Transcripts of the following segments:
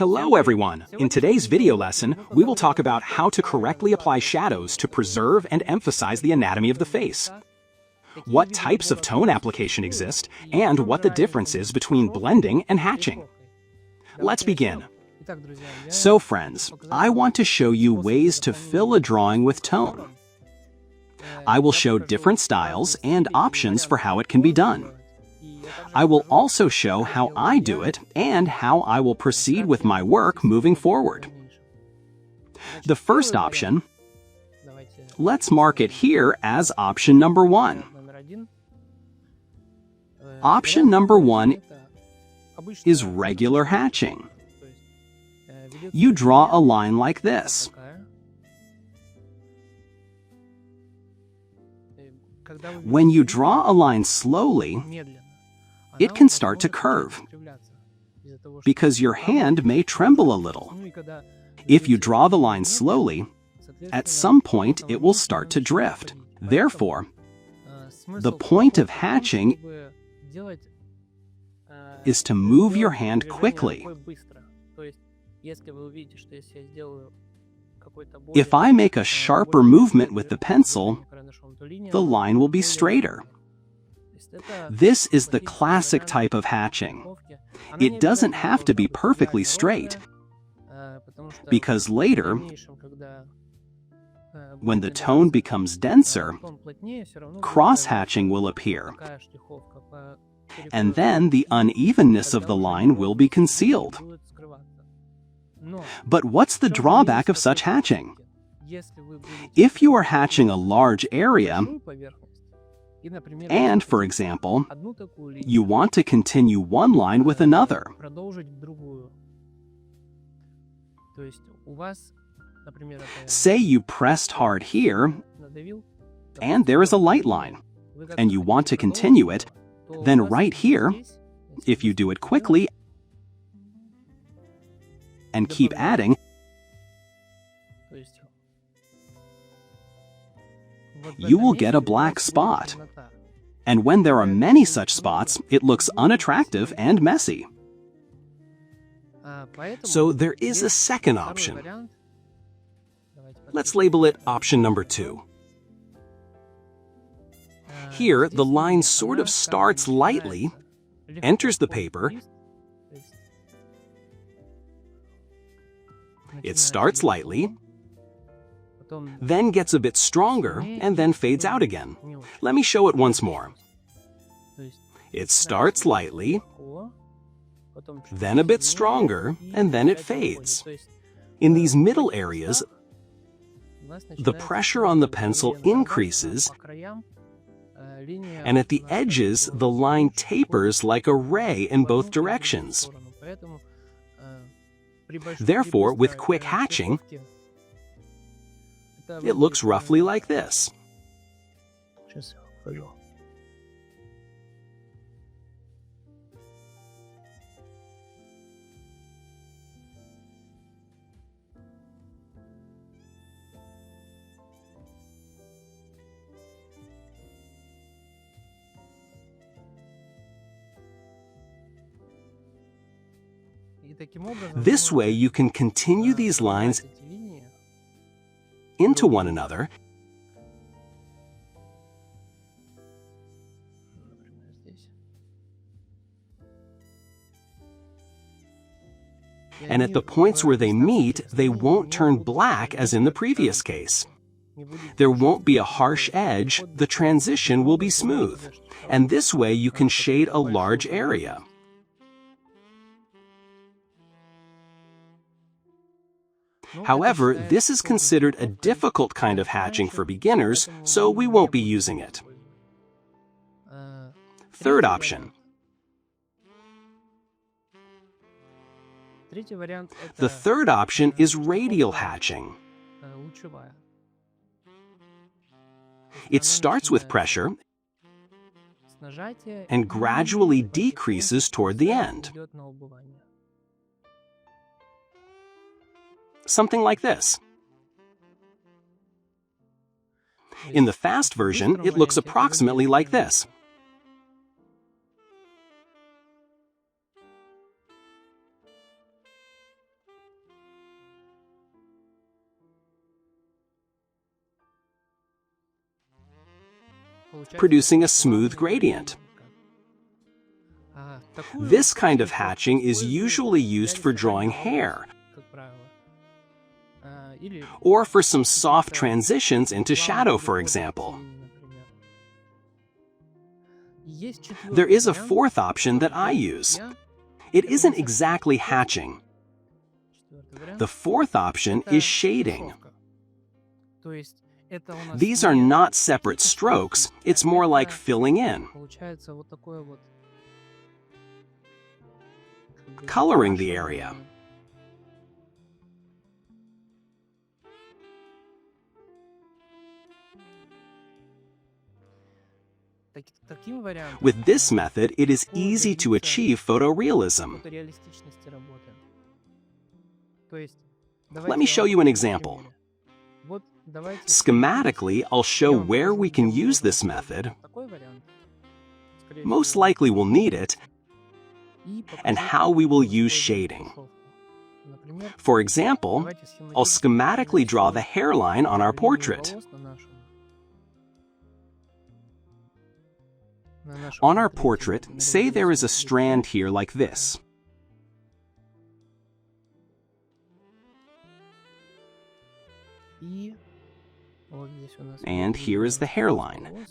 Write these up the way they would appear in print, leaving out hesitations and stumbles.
Hello everyone! In today's video lesson, we will talk about how to correctly apply shadows to preserve and emphasize the anatomy of the face, what types of tone application exist, and what the difference is between blending and hatching. Let's begin. So friends, I want to show you ways to fill a drawing with tone. I will show different styles and options for how it can be done. I will also show how I do it and how I will proceed with my work moving forward. The first option, let's mark it here as option number 1. Option number 1 is regular hatching. You draw a line like this. When you draw a line slowly, it can start to curve because your hand may tremble a little. If you draw the line slowly, at some point it will start to drift. Therefore, the point of hatching is to move your hand quickly. If I make a sharper movement with the pencil, the line will be straighter. This is the classic type of hatching. It doesn't have to be perfectly straight, because later, when the tone becomes denser, cross-hatching will appear, and then the unevenness of the line will be concealed. But what's the drawback of such hatching? If you are hatching a large area, and, for example, you want to continue one line with another. Say you pressed hard here, and there is a light line, and you want to continue it, then right here, if you do it quickly and keep adding, you will get a black spot. And when there are many such spots, it looks unattractive and messy. So there is a second option. Let's label it option number 2. Here, the line sort of starts lightly, enters the paper, it starts lightly, then gets a bit stronger, and then fades out again. Let me show it once more. It starts lightly, then a bit stronger, and then it fades. In these middle areas, the pressure on the pencil increases, and at the edges, the line tapers like a ray in both directions. Therefore, with quick hatching, it looks roughly like this. This way you can continue these lines into one another, and at the points where they meet, they won't turn black as in the previous case. There won't be a harsh edge, the transition will be smooth, and this way you can shade a large area. However, this is considered a difficult kind of hatching for beginners, so we won't be using it. Third option. The third option is radial hatching. It starts with pressure and gradually decreases toward the end. Something like this. In the fast version, it looks approximately like this. producing a smooth gradient. This kind of hatching is usually used for drawing hair, or for some soft transitions into shadow, for example. There is a fourth option that I use. It isn't exactly hatching. The fourth option is shading. These are not separate strokes, it's more like filling in, coloring the area. With this method, it is easy to achieve photorealism. Let me show you an example. Schematically, I'll show where we can use this method, most likely we'll need it, and how we will use shading. For example, I'll schematically draw the hairline on our portrait. On our portrait, say there is a strand here like this. And here is the hairline.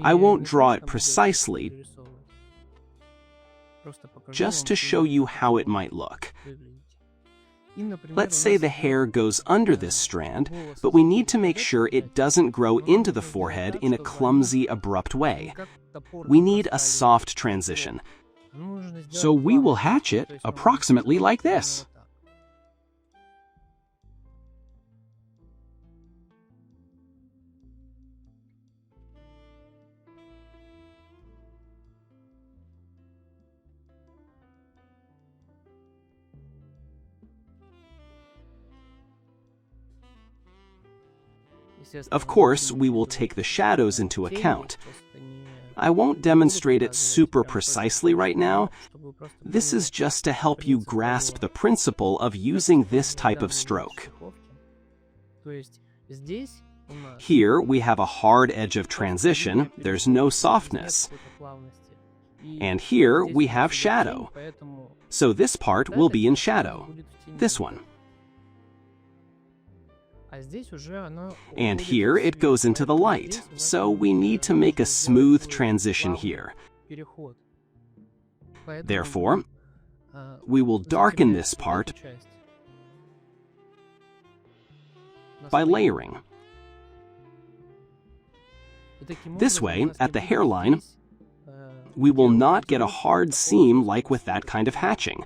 I won't draw it precisely, just to show you how it might look. Let's say the hair goes under this strand, but we need to make sure it doesn't grow into the forehead in a clumsy, abrupt way. We need a soft transition. So we will hatch it approximately like this. Of course, we will take the shadows into account. I won't demonstrate it super precisely right now. This is just to help you grasp the principle of using this type of stroke. Here we have a hard edge of transition, there's no softness. And here we have shadow. So this part will be in shadow, this one. And here it goes into the light, so we need to make a smooth transition here. Therefore, we will darken this part by layering. This way, at the hairline, we will not get a hard seam like with that kind of hatching.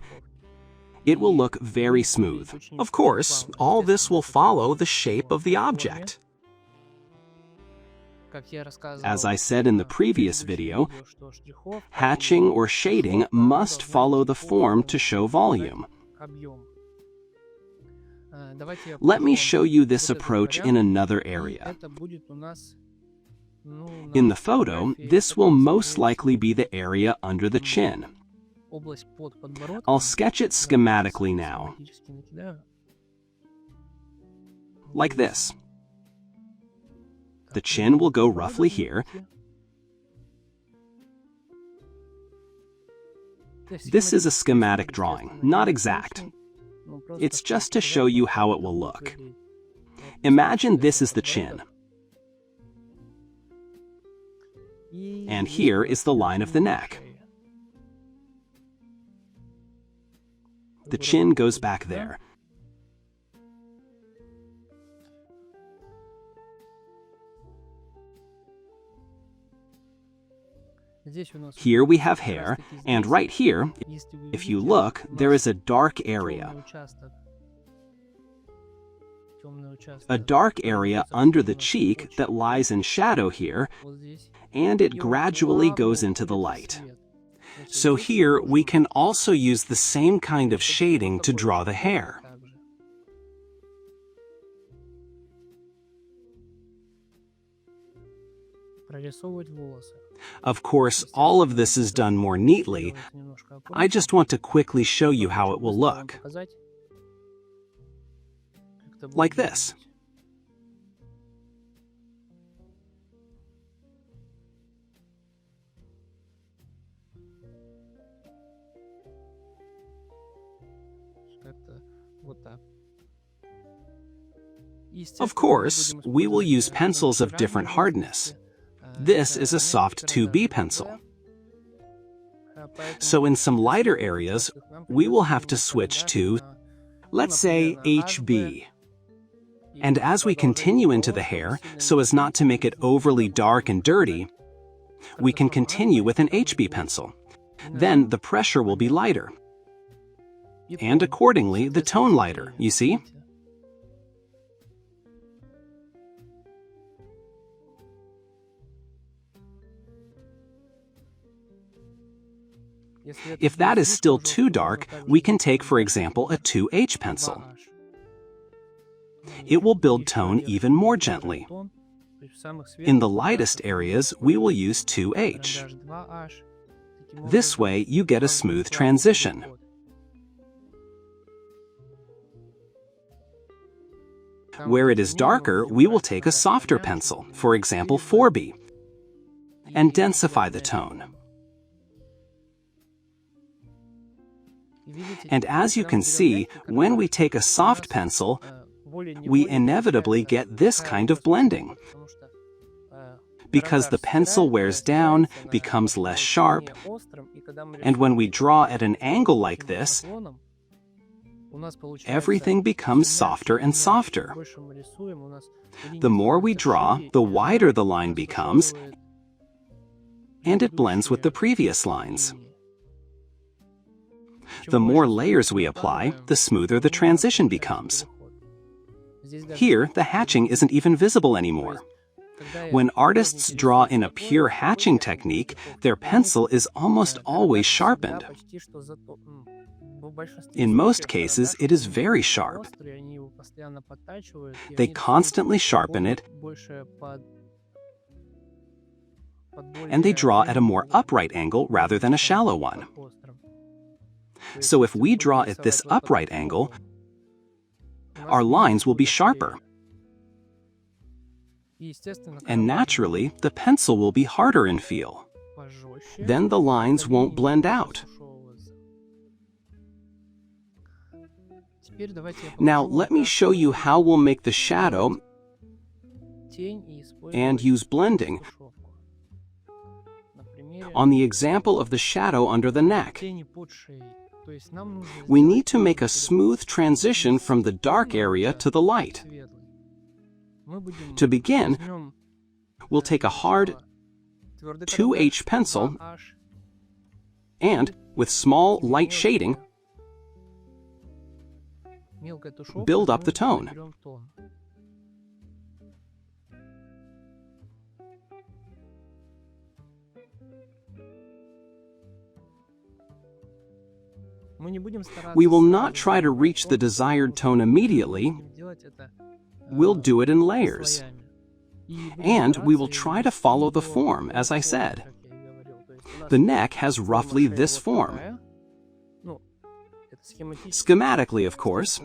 It will look very smooth. Of course, all this will follow the shape of the object. As I said in the previous video, hatching or shading must follow the form to show volume. Let me show you this approach in another area. In the photo, this will most likely be the area under the chin. I'll sketch it schematically now, like this. The chin will go roughly here. This is a schematic drawing, not exact. It's just to show you how it will look. Imagine this is the chin. And here is the line of the neck. The chin goes back there. Here we have hair, and right here, if you look, there is a dark area. A dark area under the cheek that lies in shadow here, and it gradually goes into the light. So here we can also use the same kind of shading to draw the hair. Of course, all of this is done more neatly. I just want to quickly show you how it will look. Like this. Of course, we will use pencils of different hardness. This is a soft 2B pencil. So in some lighter areas, we will have to switch to, let's say, HB. And as we continue into the hair, so as not to make it overly dark and dirty, we can continue with an HB pencil. Then the pressure will be lighter. And accordingly, the tone lighter, you see? If that is still too dark, we can take, for example, a 2H pencil. It will build tone even more gently. In the lightest areas, we will use 2H. This way, you get a smooth transition. Where it is darker, we will take a softer pencil, for example 4B, and densify the tone. And as you can see, when we take a soft pencil, we inevitably get this kind of blending. Because the pencil wears down, becomes less sharp, and when we draw at an angle like this, everything becomes softer and softer. The more we draw, the wider the line becomes, and it blends with the previous lines. The more layers we apply, the smoother the transition becomes. Here, the hatching isn't even visible anymore. When artists draw in a pure hatching technique, their pencil is almost always sharpened. In most cases, it is very sharp. They constantly sharpen it, and they draw at a more upright angle rather than a shallow one. So if we draw at this upright angle, our lines will be sharper. And naturally, the pencil will be harder in feel. Then the lines won't blend out. Now let me show you how we'll make the shadow and use blending on the example of the shadow under the neck. We need to make a smooth transition from the dark area to the light. To begin, we'll take a hard 2H pencil and, with small light shading, build up the tone. We will not try to reach the desired tone immediately. We'll do it in layers. And we will try to follow the form, as I said. The neck has roughly this form. Schematically, of course,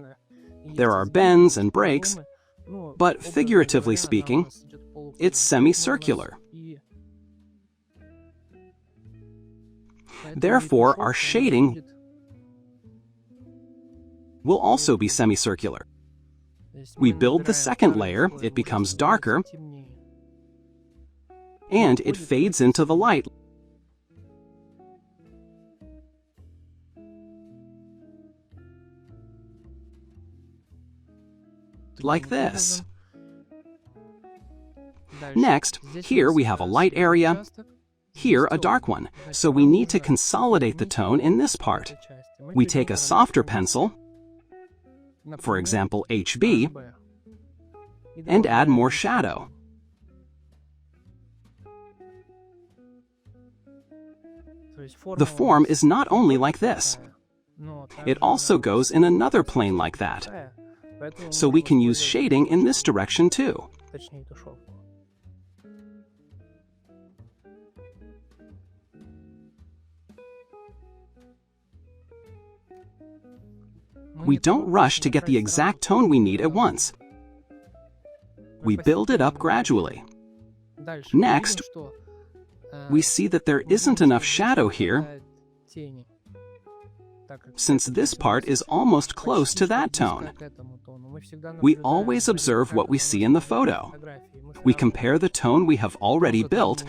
there are bends and breaks, but figuratively speaking, it's semicircular. Therefore, our shading will also be semicircular. We build the second layer, it becomes darker, and it fades into the light. Like this. Next, here we have a light area, here a dark one, so we need to consolidate the tone in this part. We take a softer pencil, for example HB, and add more shadow. The form is not only like this, it also goes in another plane like that. So we can use shading in this direction too. We don't rush to get the exact tone we need at once. We build it up gradually. Next, we see that there isn't enough shadow here, since this part is almost close to that tone. We always observe what we see in the photo. We compare the tone we have already built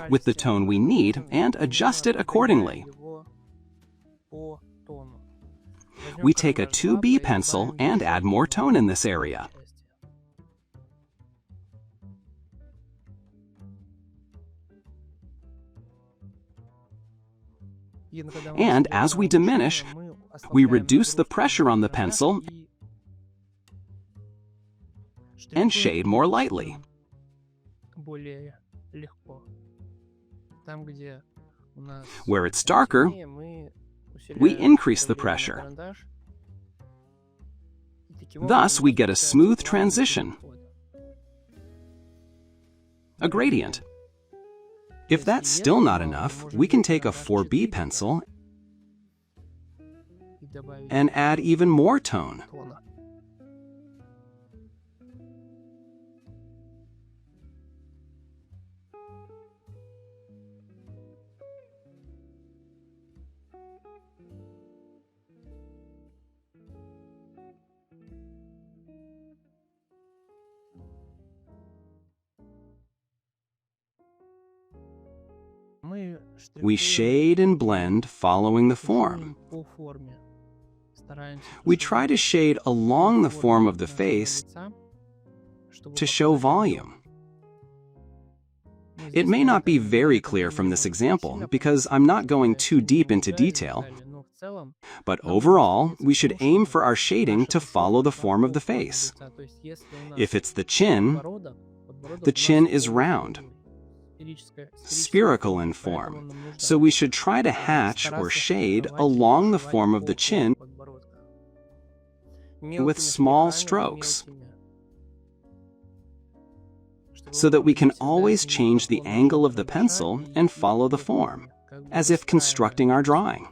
with the tone we need and adjust it accordingly. We take a 2B pencil and add more tone in this area. And as we diminish, we reduce the pressure on the pencil and shade more lightly. Where it's darker, we increase the pressure. Thus, we get a smooth transition, a gradient. If that's still not enough, we can take a 4B pencil and add even more tone. We shade and blend following the form. We try to shade along the form of the face to show volume. It may not be very clear from this example because I'm not going too deep into detail, but overall, we should aim for our shading to follow the form of the face. If it's the chin is round, spherical in form, so we should try to hatch or shade along the form of the chin with small strokes, so that we can always change the angle of the pencil and follow the form, as if constructing our drawing.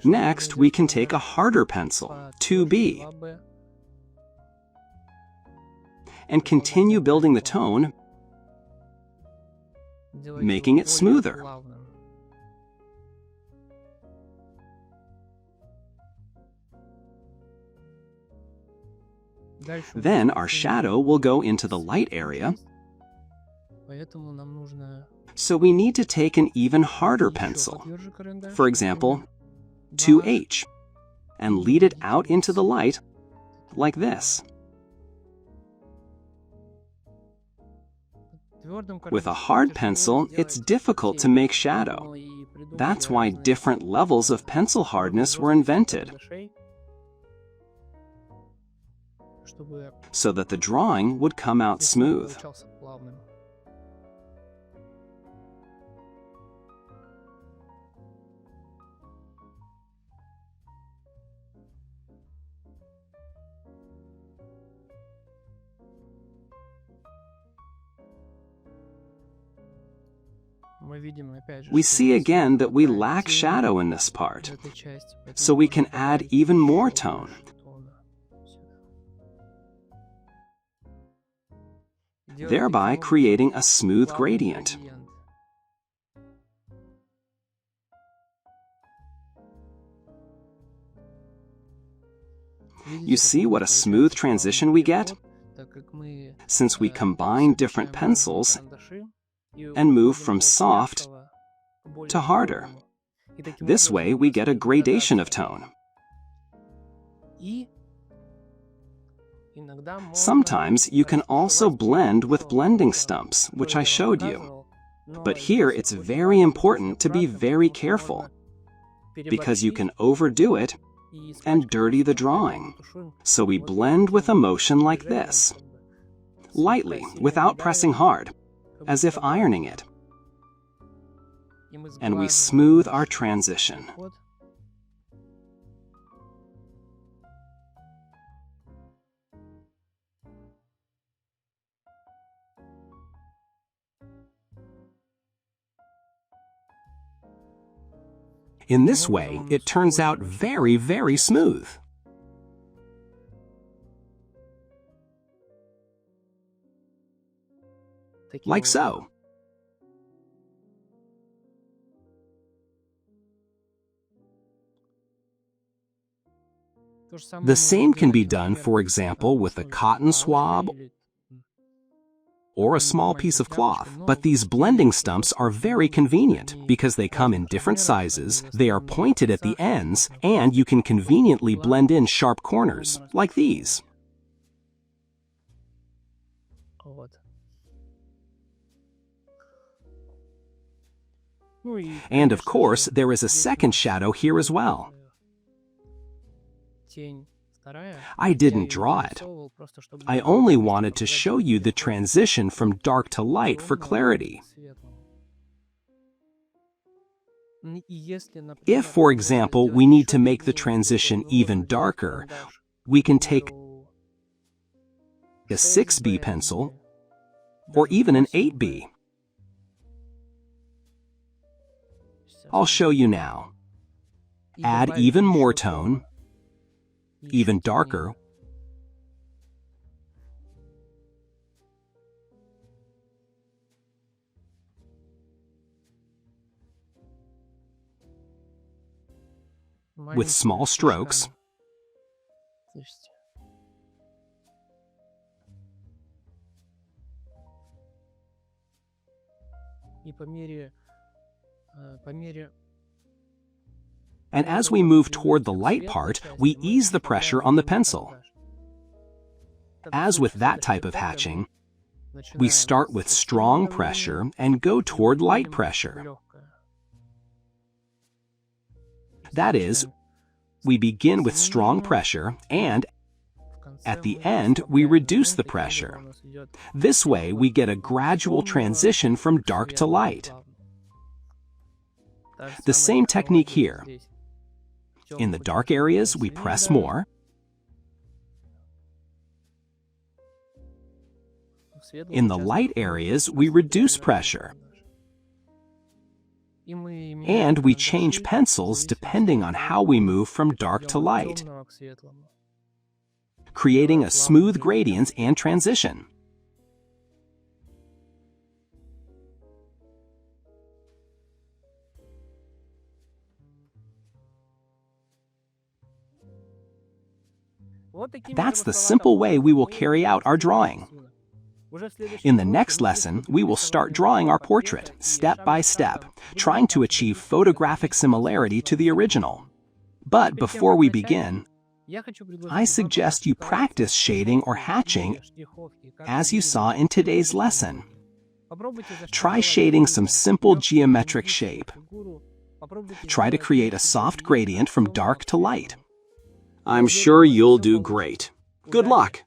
Next, we can take a harder pencil, 2B, and continue building the tone, making it smoother. Then our shadow will go into the light area, so we need to take an even harder pencil, for example, 2H, and lead it out into the light like this. With a hard pencil, it's difficult to make shadow. That's why different levels of pencil hardness were invented, so that the drawing would come out smooth. We see again that we lack shadow in this part, so we can add even more tone. Thereby creating a smooth gradient. You see what a smooth transition we get? Since we combine different pencils and move from soft to harder. This way we get a gradation of tone. Sometimes you can also blend with blending stumps, which I showed you. But here it's very important to be very careful, because you can overdo it and dirty the drawing. So we blend with a motion like this, lightly, without pressing hard, as if ironing it. And we smooth our transition. Тобто, In this way, it turns out very, very smooth. Like so. The same can be done, for example, with a cotton swab or a small piece of cloth. But these blending stumps are very convenient because they come in different sizes, they are pointed at the ends, and you can conveniently blend in sharp corners, like these. And of course, there is a second shadow here as well. I didn't draw it. I only wanted to show you the transition from dark to light for clarity. If, for example, we need to make the transition even darker, we can take a 6B pencil or even an 8B. I'll show you now. Add even more tone, even darker, with small strokes, and as we move toward the light part, we ease the pressure on the pencil. As with that type of hatching, we start with strong pressure and go toward light pressure. That is, we begin with strong pressure and at the end we reduce the pressure. This way we get a gradual transition from dark to light. The same technique here. In the dark areas, we press more. In the light areas, we reduce pressure. And we change pencils depending on how we move from dark to light, creating a smooth gradient and transition. That's the simple way we will carry out our drawing. In the next lesson, we will start drawing our portrait, step by step, trying to achieve photographic similarity to the original. But before we begin, I suggest you practice shading or hatching as you saw in today's lesson. Try shading some simple geometric shape. Try to create a soft gradient from dark to light. I'm sure you'll do great. Good luck!